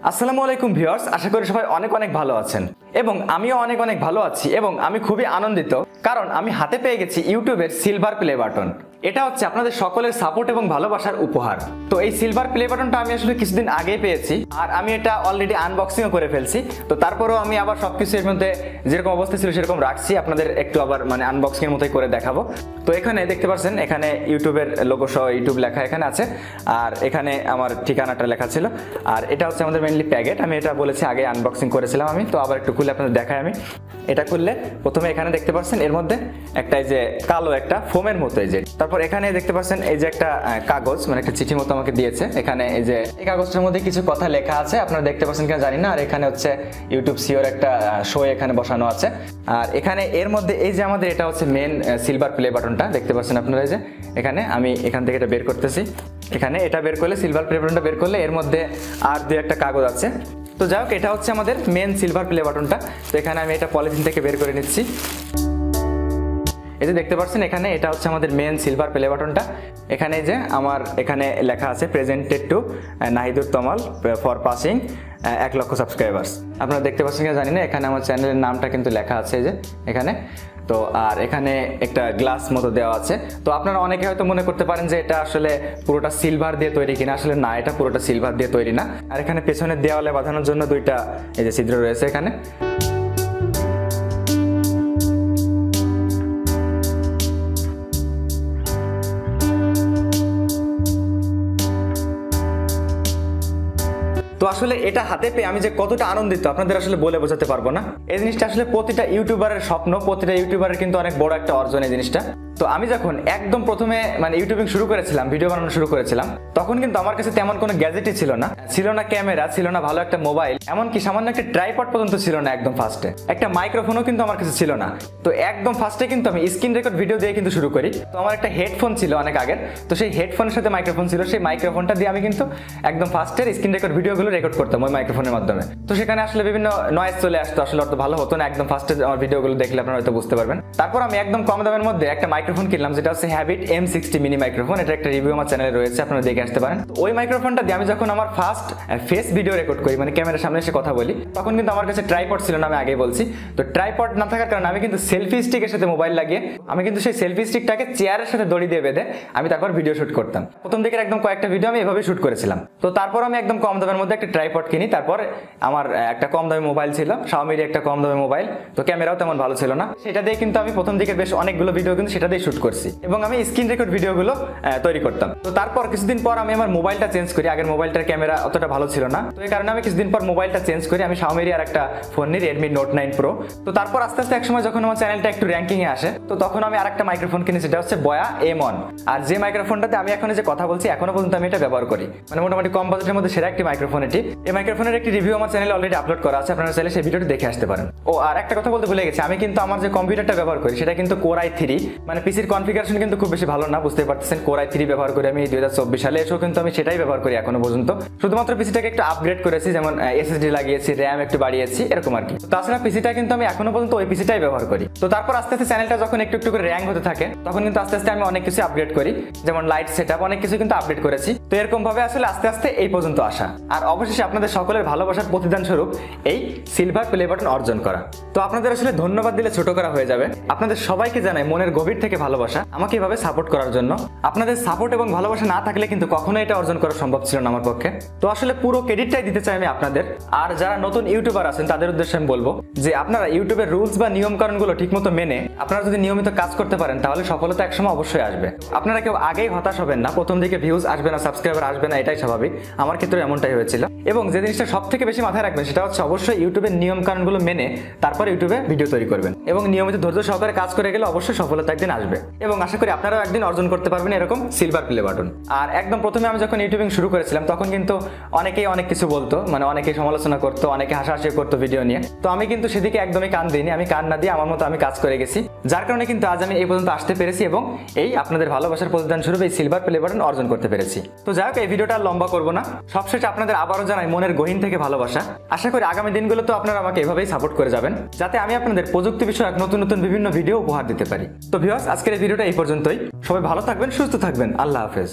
আসসালামু আলাইকুম ভিউয়ার্স, আশা করি সবাই অনেক অনেক ভালো আছেন এবং আমিও অনেক অনেক ভালো আছি এবং আমি খুবই আনন্দিত কারণ আমি হাতে পেয়ে গেছি ইউটিউবের সিলভার প্লে বাটন। এটা হচ্ছে আপনাদের সকলের সাপোর্ট এবং ভালোবাসার উপহার। তো এই সিলভার প্লে বাটনটা আমি আসলে কিছুদিন আগেই পেয়েছি আর আমি এটা অলরেডি আনবক্সিংও করে ফেলছি। তো তারপরেও আমি আবার সবকিছু এর মধ্যে যেরকম অবস্থা ছিল সেরকম রাখছি, আপনাদের একটু আবার আনবক্সিং এর মতোই করে দেখাবো। তো এখানে দেখতে পাচ্ছেন এখানে ইউটিউবের লোগো সহ ইউটিউব লেখা এখানে আছে আর এখানে আমার ঠিকানাটা লেখা ছিল। আর এটা হচ্ছে আমাদের মেইনলি প্যাকেট, আমি এটা বলেছি আগে আনবক্সিং করেছিলাম আমি। তো আবার একটু খুলে আপনাদের দেখাই আমি। এটা খুললে প্রথমে এখানে দেখতে পাচ্ছেন এর মধ্যে একটা এই যে কালো একটা ফোমের মতো এই যে, তারপর এখানে দেখতে পাচ্ছেন এই যে একটা কাগজ একটা চিঠি মতো আমাকে দিয়েছে। এখানে এই যে এই কাগজটার মধ্যে কিছু কথা লেখা আছে, আপনারা দেখতে পাচ্ছেন কিনা জানি না। আর এখানে হচ্ছে ইউটিউব সিওর একটা শো এখানে বসানো আছে। আর এখানে এর মধ্যে এই যে আমাদের এটা হচ্ছে মেন সিলভার প্লে বাটনটা দেখতে পাচ্ছেন আপনারা। এই যে এখানে আমি এখান থেকে এটা বের করতেছি, এখানে এটা বের করলে সিলভার প্লে বাটনটা বের করলে এর মধ্যে আর দুই একটা কাগজ আছে। তো যাই হোক, এটা হচ্ছে আমাদের মেন সিলভার প্লে বাটনটা। তো এখানে আমি এটা পলিথিন থেকে বের করে নিচ্ছি। এই যে দেখতে পাচ্ছেন এখানে এটা হচ্ছে আমাদের মেন সিলভার প্লে বাটনটা। এখানে যে আমার এখানে লেখা আছে presented to Nahidur Tamal for passing 1 লক্ষ সাবস্ক্রাইবার্স। আপনারা দেখতে পাচ্ছেন কিনা জানি না, এখানে আমার চ্যানেলের নামটা কিন্তু লেখা আছে এই যে এখানে। তো আর এখানে একটা গ্লাস মতো দেওয়া আছে। তো আপনারা অনেকে হয়তো মনে করতে পারেন যে এটা আসলে পুরোটা সিলভার দিয়ে তৈরি কিনা, আসলে না, এটা পুরোটা সিলভার দিয়ে তৈরি না। আর এখানে পেছনের দেওয়ালে বাঁধানোর জন্য দুইটা এই যে ছিদ্র রয়েছে এখানে। তো আসলে এটা হাতে পেয়ে আমি যে কতটা আনন্দিত আপনাদের আসলে বলে বোঝাতে পারবো না। এই জিনিসটা আসলে প্রতিটা ইউটিউবারের স্বপ্ন, প্রতিটা ইউটিউবারের কিন্তু অনেক বড় একটা অর্জন এই জিনিসটা। তো আমি যখন একদম প্রথমে ইউটিউবিং শুরু করেছিলাম, ভিডিও বানানো শুরু করেছিলাম, তখন কিন্তু আমার কাছে তেমন কোনো গ্যাজেটই ছিল না, ছিল না ক্যামেরা, ছিল না ভালো একটা মোবাইল, এমনকি সামান্য একটা ট্রাইপড পর্যন্ত ছিল না। একদম ফার্স্টে একটা মাইক্রোফোনও কিন্তু আমার কাছে ছিল না। তো একদম ফার্স্টে কিন্তু আমি স্ক্রিন রেকর্ড ভিডিও দিয়ে কিন্তু শুরু করি। তো আমার একটা হেডফোন ছিল অনেক আগের, তো সেই হেডফোনের সাথে মাইক্রোফোন ছিল, সেই মাইক্রোফোনটা দিয়ে আমি কিন্তু একদম ফার্স্টের স্ক্রিন রেকর্ড ভিডিওগুলো রেকর্ড করতাম ওই মাইক্রোফোনের মাধ্যমে। তো সেখানে আসলে বিভিন্ন নয়েজ চলে আসতো, আসলে অত ভালো হতো না। একদম ফার্স্টে আমার ভিডিওগুলো দেখলে আপনারা হয়তো বুঝতে পারবেন। তারপর আমি একদম কম দামের মধ্যে একটা মাইক্রোফোন কিনলাম, যেটা হচ্ছে হ্যাবিট M60 মিনি মাইক্রোফোন। এটা একটা রিভিউ আমার চ্যানেলে রয়েছে, আপনারা দেখে আসতে পারেন। ওই মাইক্রোফোনটা দিয়ে আমি যখন আমার ফার্স্ট ফেস ভিডিও রেকর্ড করি, ক্যামেরার সামনে এসে কথা বলি, তখন কিন্তু আমার কাছে ট্রাইপড ছিল না, আমি আগেই বলছি। তো ট্রাইপড না থাকার কারণে আমি কিন্তু সেলফি স্টিকের সাথে মোবাইল লাগিয়ে আমি কিন্তু সেই সেলফি স্টিকটাকে চেয়ারের সাথে দড়ি দিয়ে বেঁধে আমি তারপর ভিডিও শুট করতাম। প্রথম দিকের একদম কয়েকটা ভিডিও আমি এভাবে শুট করেছিলাম। তো তারপর আমি একদম কম দামের মধ্যে একটা ট্রাইপড কিনি। তারপর আমার একটা কম দামি মোবাইল ছিল, শাওমির একটা কম দামি মোবাইল। তো ক্যামেরাও তেমন ভালো ছিল না, সেটা দিয়ে কিন্তু আমি প্রথম দিকের বেশ অনেকগুলো ভিডিও কিন্তু সেটা দিয়ে শুট করছি এবং আমি স্ক্রিন রেকর্ড ভিডিওগুলো তৈরি করতাম। তো তারপর কিছুদিন পর আমি আমার মোবাইলটা চেঞ্জ করি। আগের মোবাইলটার ক্যামেরা অতটা ভালো ছিল না, তো এই কারণে আমি কিছুদিন পর মোবাইলটা চেঞ্জ করি। আমি শাওমির আর একটা ফোন নিই, Redmi Note 9 Pro। তো তারপর আস্তে আস্তে একসময় যখন আমার চ্যানেলটা একটু র্যাঙ্কিং এ আসে, তো তখন আমি আরেকটা মাইক্রোফোন কিনি, সেটা হচ্ছে বয়া M1। আর যে মাইক্রোফোনটাতে আমি এখন যে কথা বলছি এখনো পর্যন্ত আমি এটা ব্যবহার করি, মোটামুটি কম বাজেটের মধ্যে সেরা একটি মাইক্রোফোন এটি। এই মাইক্রোফোনের একটি রিভিউ আমার চ্যানেলে অলরেডি আপলোড করা আছে, আপনারা চাইলে সেই ভিডিওটি দেখে আসতে পারেন। ও আর একটা কথা বলতে ভুলে গেছি, আমি কিন্তু আমার যে কম্পিউটারটা ব্যবহার করি সেটা কিন্তু Core i3, পিসির কনফিগারেশন কিন্তু খুব বেশি ভালো না, বুঝতে পারতেছেন। Core i3 ব্যবহার করি আমি 2024 সালে, এসেও কিন্তু আমি সেটাই ব্যবহার করি এখনো পর্যন্ত। শুধুমাত্র পিসিটাকে একটু আপগ্রেড করেছি, যেমন SSD লাগিয়েছি, RAM একটু বাড়িয়েছি, এরকম আর কি। তাছাড়া পিসিটা কিন্তু আমি এখনো পর্যন্ত ওই পিসিটাই ব্যবহার করি। তো তারপর আস্তে আস্তে চ্যানেলটা যখন একটু একটু করে র্যাঙ্ক হতে থাকে, তখন কিন্তু আস্তে আস্তে আমি অনেক কিছু আপগ্রেড করি, যেমন লাইট সেটআপ, অনেক কিছু কিন্তু আপডেট করেছি। তো এরকম ভাবে আসলে আস্তে আস্তে এই পর্যন্ত আসা, আর অবশেষে আপনাদের সকলের ভালোবাসার প্রতিদান স্বরূপ এই সিলভার প্লে বাটন অর্জন করা। তো আপনাদের আসলে ধন্যবাদ দিলে ছোট করা হয়ে যাবে। আপনাদের সবাইকে জানাই মনের গভীর থেকে ভালোবাসা আমাকে এভাবে সাপোর্ট করার জন্য। আপনাদের সাপোর্ট এবং ভালোবাসা না থাকলে কিন্তু কখনোই এটা অর্জন করা সম্ভব ছিল না আমার পক্ষে। তো আসলে পুরো ক্রেডিটটাই দিতে চাই আমি আপনাদের। আর যারা নতুন ইউটিউবার আছেন তাদের উদ্দেশ্যে আমি বলবো যে আপনারা ইউটিউবের রুলস বা নিয়ম কানুনগুলো ঠিকমতো মেনে আপনারা যদি নিয়মিত কাজ করতে পারেন, তাহলে সফলতা একসময় অবশ্যই আসবে। আপনারা কেউ আগেই হতাশ হবেন না, প্রথম দিকে ভিউজ আসবে না, সাবস্ক্রাইবার আসবে না, এটাই স্বাভাবিক। আমার ক্ষেত্রে এমনটাই হয়েছিল। এবং যে জিনিসটা সব থেকে বেশি মাথায় রাখবেন সেটা হচ্ছে অবশ্যই ইউটিউবের নিয়ম কানুনগুলো মেনে তারপর ইউটিউবে ভিডিও তৈরি করবেন এবং নিয়মিত ধৈর্য সহকারে কাজ করে গেলে অবশ্যই সফলতা একদিন আসবে। এবং আশা করি আপনারাও একদিন অর্জন করতে পারবেন এরকম সিলভার প্লে বাটন। আর একদম প্রথমে আমি যখন ইউটিউবিং শুরু করেছিলাম তখন কিন্তু অনেকেই অনেক কিছু বলতো, অনেকেই সমালোচনা করতো, অনেকে হাসাহাসি করতো ভিডিও নিয়ে। তো আমি কিন্তু সেদিকে একদমই কান দিইনি, আমি কান না দিয়ে আমার মতো আমি কাজ করে গেছি, যার কারণে কিন্তু আজ আমি এই পর্যন্ত আসতে পেরেছি এবং এই আপনাদের ভালোবাসার প্রতিদান স্বরূপ এই সিলভার প্লে বাটন অর্জন করতে পেরেছি। তো যাই হোক, এই ভিডিওটা লম্বা করবো না, সবশেষে আপনাদের আবারও জানাই মনের গহীন থেকে ভালোবাসা। আশা করি আগামী দিনগুলোতে আপনারা আমাকে এভাবেই সাপোর্ট করে যাবেন, যাতে আমি আপনাদের প্রযুক্তি বিষয়ক নতুন নতুন বিভিন্ন ভিডিও উপহার দিতে পারি। তো ভিউয়ার্স, আজকের এই ভিডিওটা এই পর্যন্তই। সবাই ভালো থাকবেন, সুস্থ থাকবেন, আল্লাহ হাফেজ।